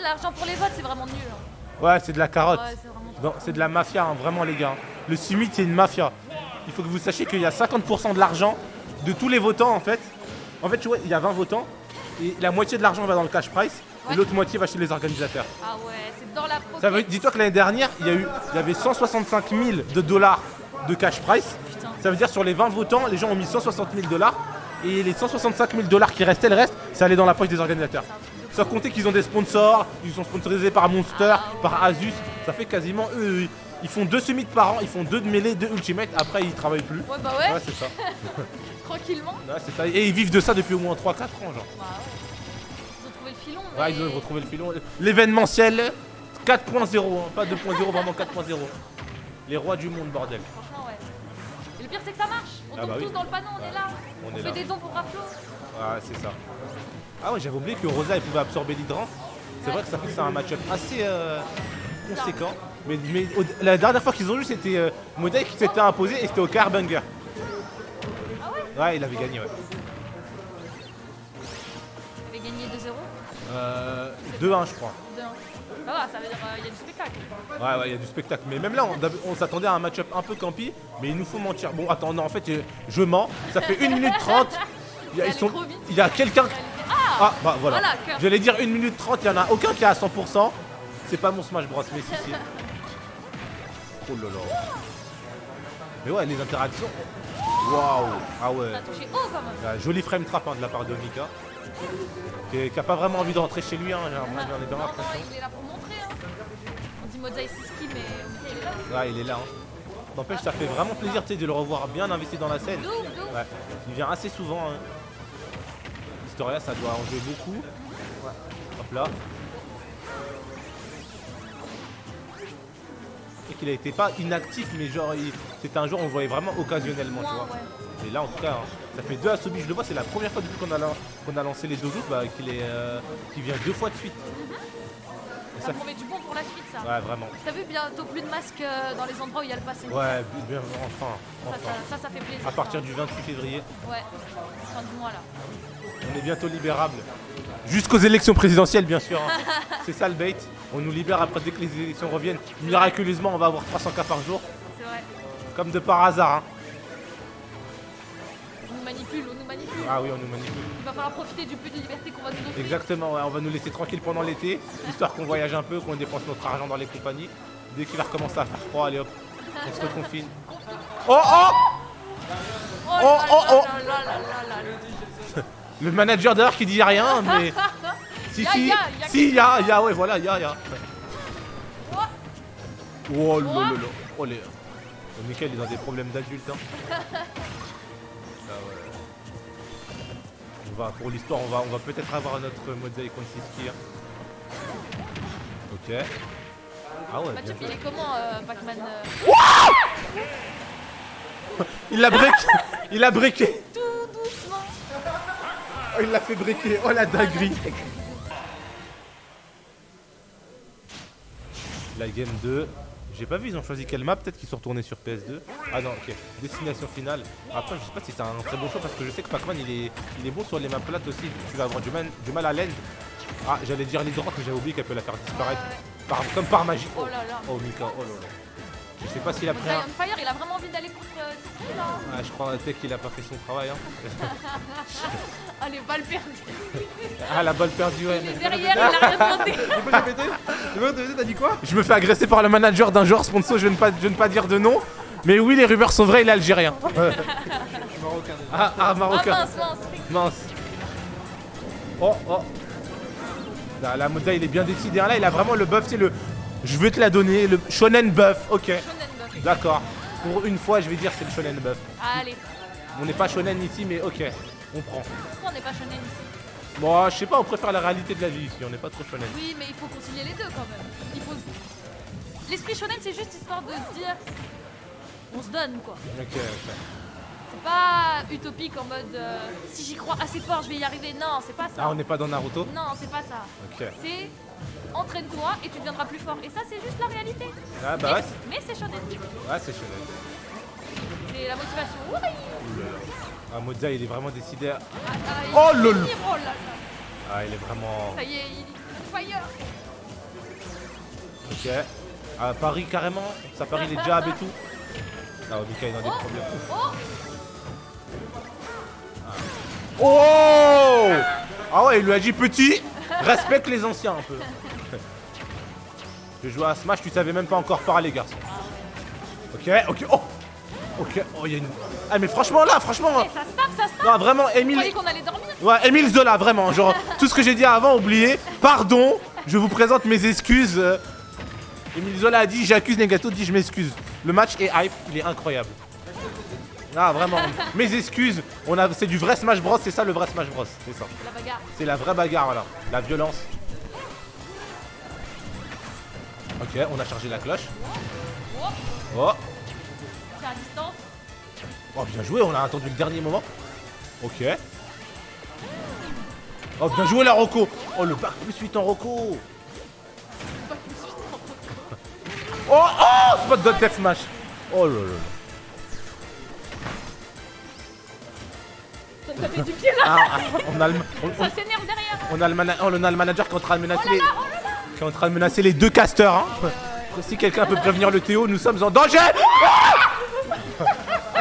l'argent pour les votes, c'est vraiment nul. Ouais, c'est de la carotte. Ouais, c'est vraiment Non, c'est de la mafia, hein, vraiment les gars. Le Summit, c'est une mafia. Il faut que vous sachiez qu'il y a 50% de l'argent de tous les votants en fait. En fait, tu vois, il y a 20 votants et la moitié de l'argent va dans le cash price et Ouais. l'autre moitié va chez les organisateurs. Ah ouais, c'est dans la pocket. Dis-toi que l'année dernière, il y avait 165 000 de dollars de cash price. Putain. Ça veut dire sur les 20 votants, les gens ont mis 160 000 dollars et les 165 000 dollars qui restaient, le reste, ça allait dans la poche des organisateurs. Sans compter qu'ils ont des sponsors, ils sont sponsorisés par Monster, par Asus. Ça fait quasiment eux, ils font 2 summits par an, ils font 2 de mêlée, 2 ultimate, après ils travaillent plus. Ouais, bah ouais, Ouais, c'est ça. tranquillement. Ouais, c'est ça. Et ils vivent de ça depuis au moins 3-4 ans, genre. Bah ouais. Ils ont trouvé le filon. Ouais, mais- ils ont retrouvé le filon. L'événementiel 4.0, hein, pas 2.0, vraiment 4.0. Les rois du monde, bordel. Franchement, ouais. Et le pire, c'est que ça marche. On Ah tombe bah oui. tous dans le panneau, on Ouais. est là. On On est fait là. des dons pour Raplo. Ouais, c'est ça. Ah ouais, j'avais oublié que Rosa elle pouvait absorber l'hydrant. C'est vrai que ça fait que c'est un match-up assez conséquent. Mais la dernière fois qu'ils ont eu, c'était Modai qui s'était imposé et c'était au Carbanger. Ah ouais? Ouais, il avait gagné, ouais. Il avait gagné 2-0. 2-1, je crois. 2-1. Bah ouais, ça veut dire il y a du spectacle. Ouais, ouais, il y a du spectacle. Mais même là, on s'attendait à un match-up un peu campi, mais il nous faut mentir. Bon, attends, non, en fait, je mens. Ça fait 1 minute 30. Elle est trop vite. Il y a quelqu'un. Ah, bah voilà. Voilà, cœur. J'allais dire 1 minute 30, il n'y en a aucun qui est à 100%. C'est pas mon Smash Bros, mais si. Oh là là. Mais ouais, les interactions. Waouh. Ah ouais. Ça a touché haut quand même. La jolie frame trap hein, de la part de Mika. Qui a pas vraiment envie de rentrer chez lui, hein, j'en ai bien Non, l'impression. il est là pour montrer. Hein. On dit Moza et Siski, mais Mika, il est là. Ouais, il est là. Hein. N'empêche, ça fait vraiment plaisir tu sais, de le revoir bien investi dans la scène. De ouf, de ouf. Ouais. Il vient assez souvent. Hein. Historia, ça doit en jouer beaucoup. Ouais. Hop là. Et qu'il a été pas inactif, mais genre, c'était un joueur on le voyait vraiment occasionnellement, tu vois. Ouais. Et là, en tout cas, hein, ça fait 2 Asobi, je le vois, c'est la première fois depuis qu'on a lancé les deux autres bah, qu'il vient 2 fois de suite. Et Ça promet du bon pour la suite, ça. Ouais, vraiment. T'as vu bientôt plus de masques dans les endroits où il y a le passé. Ouais, bien, enfin. Ça fait plaisir. À partir du 28 février, Ouais, fin du mois là. on est bientôt libérable. Jusqu'aux élections présidentielles, bien sûr. Hein. C'est ça le bait. On nous libère après dès que les élections reviennent. Miraculeusement, on va avoir 300 cas par jour. C'est vrai. Comme de par hasard. Hein. On nous manipule. Ah oui, on nous manipule. Il va falloir profiter du peu de liberté qu'on va nous offrir. Exactement, ouais, on va nous laisser tranquille pendant l'été, histoire qu'on voyage un peu, qu'on dépense notre argent dans les compagnies. Dès qu'il va recommencer à faire froid, allez hop, on se reconfine. Oh oh Oh Oh, là oh, oh. là là là là là. Le manager d'ailleurs qui dit rien, mais... Si, Y a, si, ouais, voilà, y a. Oh. Oh là là là. Oh les... Le Michael est dans des problèmes d'adulte. Hein. Ah ouais. Pour l'histoire, on va peut-être avoir notre Mozai contre Siski. Ok. Ah ouais, bien Mathieu, joué. il est comment, Pac-Man Il l'a breaké. Il a breaké. Tout doucement. Oh, il l'a fait breaker. Oh la dinguerie. La game 2. J'ai pas vu, ils ont choisi quelle map, peut-être qu'ils sont retournés sur PS2. Ah non, ok. Destination finale. Après, je sais pas si c'est un très bon choix parce que je sais que Pac-Man il est bon sur les maps plates aussi. Tu vas avoir du mal à land. Ah, j'allais dire l'hydrant, mais j'avais oublié qu'elle peut la faire disparaître. Comme par magie. Oh là là. Oh Mika, oh là là. Je sais pas s'il a pris un. Fire, il a vraiment envie d'aller contre Siski là. Ah, je crois peut-être qu'il a pas fait son travail. Hein. Ah, les balles perdues. Ah, la balle perdue, ouais. Il est derrière, il a rien demandé. T'as dit quoi? Je me fais agresser par le manager d'un joueur sponsor, je ne pas dire de nom. Mais oui, les rumeurs sont vraies, il est algérien. Je suis marocain déjà. Ah, marocain. Ah mince. Mince. Oh. Là, la Moda, il est bien décidé. Là, il a vraiment le buff, c'est le... Je vais te la donner, le shonen buff. Ok, Shonen buff. d'accord. Pour une fois, je vais dire c'est le shonen buff. Allez. On n'est pas shonen ici, mais ok, on prend. Pourquoi on n'est pas shonen ici? Bon, je sais pas, on préfère la réalité de la vie ici, on n'est pas trop shonen. Oui, mais il faut concilier les deux quand même. Il faut... L'esprit shonen, c'est juste histoire de se dire... On se donne quoi. Ok. C'est pas utopique en mode si j'y crois assez fort, je vais y arriver. Non, c'est pas ça. Ah, on n'est pas dans Naruto? Non, c'est pas ça. Ok. C'est entraîne-toi et tu deviendras plus fort. Et ça, c'est juste la réalité. Ah, bah ouais. Mais c'est shonen. Ouais, c'est shonen. C'est la motivation. Oui. Ouh là là. Ah, Moza, il est vraiment décidé à... Ah, Oh, il lol. tire, oh là là. Ah, il est vraiment... Ça y est, il fire. Ok. À Paris carrément. Ça parie les jabs et tout. Ah, Mika est dans des problèmes. Oh! Ah ouais, il lui a dit petit, respecte les anciens un peu. Je jouais à Smash, tu savais même pas encore parler, garçon. Ok, ok, oh! Ok, oh, il y a une. Ah, mais franchement, là, franchement. Eh, ça se tape, ça se tape. Non, vraiment, Je Emile. croyais qu'on allait dormir. Ouais, Emile Zola, vraiment. Genre, tout ce que j'ai dit avant, oublié. Pardon, je vous présente mes excuses. Emile Zola a dit j'accuse, Negato dit je m'excuse. Le match est hype, il est incroyable. Ah, vraiment. Mes excuses. C'est du vrai Smash Bros, c'est ça le vrai Smash Bros. C'est ça. La bagarre. C'est la vraie bagarre, voilà. La violence. Ok, on a chargé la cloche. Oh, Oh, c'est à distance. oh bien joué, on a attendu le dernier moment. Ok. Oh, bien joué la Rocco. Oh, le back plus 8 en Rocco. Oh, oh, spot de death smash. Oh là là. Ça fait du pied là. Ah, on a le, Ça s'énerve derrière. on a le manager qui est en train de menacer Oh là les, là, oh là là. qui est en train de menacer les deux casters. Hein. Si quelqu'un peut prévenir le Théo, nous sommes en danger.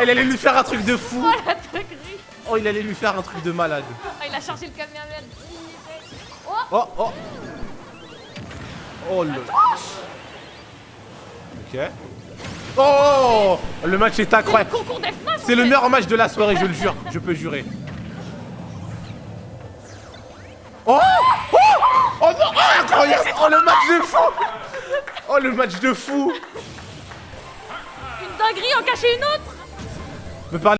Il allait lui faire un truc de fou. Oh la dinguerie. Oh, il allait lui faire un truc de malade. Ah, il a chargé le Kamehameha. Oh, Oh, oh. Oh le. Ok. Oh, le match est incroyable. concours deathmatch. C'est le meilleur match de la soirée, je le jure. Je peux jurer. Oh, oh, oh non, oh, incroyable. Oh, le match de fou. Oh, le match de fou. Une dinguerie en cacher une autre. Me parlez